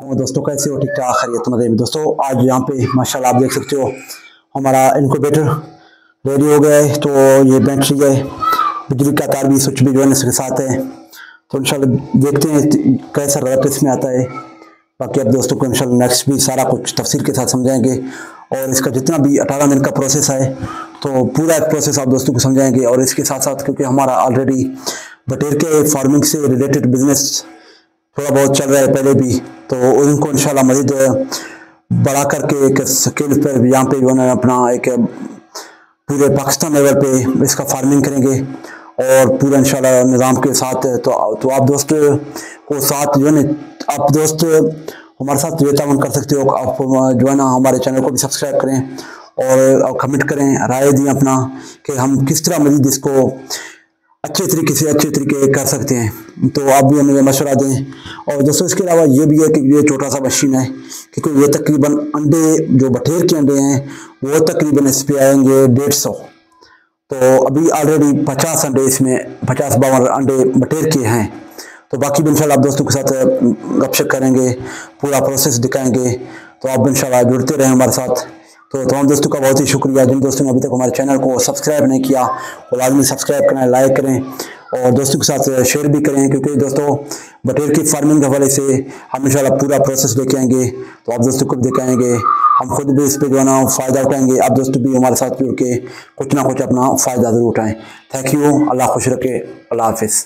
दोस्तों कैसे हो? ठीक ठाक खैरियत मजे में। दोस्तों आज यहाँ पे माशाल्लाह आप देख सकते हो हमारा इनक्यूबेटर रेडी हो गया है। तो ये बैटरी है, बिजली का तार भी, स्विच भी जो है इसके साथ है। तो इंशाल्लाह देखते हैं कैसा रिजल्ट इसमें आता है। बाकी आप दोस्तों को इंशाल्लाह नेक्स्ट भी सारा कुछ तफसील के साथ समझाएंगे और इसका जितना भी 18 दिन का प्रोसेस है तो पूरा एक प्रोसेस आप दोस्तों को समझाएंगे। और इसके साथ साथ क्योंकि हमारा ऑलरेडी बटेर के फार्मिंग से रिलेटेड बिजनेस थोड़ा बहुत चल रहा है पहले भी, तो उनको इंशाल्लाह मज़ीद बढ़ा करके एक स्केल पर यहाँ पे जो है अपना एक पूरे पाकिस्तान लेवल पे इसका फार्मिंग करेंगे और पूरा इंशाल्लाह निज़ाम के साथ। तो आप दोस्त को साथ जो है आप दोस्त हमारे साथ जो तावन कर सकते हो। आप जो है ना हमारे चैनल को भी सब्सक्राइब करें और कमेंट करें, राय दें अपना कि हम किस तरह मज़ीद इसको अच्छे तरीके कर सकते हैं। तो आप भी हमें मशवरा दें। और दोस्तों इसके अलावा ये भी है कि ये छोटा सा मशीन है क्योंकि ये तकरीबन अंडे जो बटेर के अंडे हैं वो तकरीबन इस पे आएंगे 150। तो अभी ऑलरेडी 50 अंडे इसमें 50-52 अंडे बटेर के हैं। तो बाकी भी इंशाल्लाह आप दोस्तों के साथ गपशप करेंगे, पूरा प्रोसेस दिखाएंगे। तो आप इंशाल्लाह जुड़ते रहें हमारे साथ। तो तमाम दोस्तों का बहुत ही शुक्रिया। जिन दोस्तों ने अभी तक हमारे चैनल को सब्सक्राइब नहीं किया वो लाजमी सब्सक्राइब करें, लाइक करें और दोस्तों के साथ शेयर भी करें क्योंकि दोस्तों बटेर की फार्मिंग के हवाले से हम इंशाल्लाह पूरा प्रोसेस लेके आएंगे। तो आप दोस्तों को भी दिखाएंगे, हम खुद भी इस पर जो है ना फ़ायदा उठाएंगे। आप दोस्तों भी हमारे साथ जुड़ के कुछ ना कुछ अपना फ़ायदा ज़रूर उठाएँ। Thank you. अल्लाह खुश रखे। अल्लाह हाफिज़।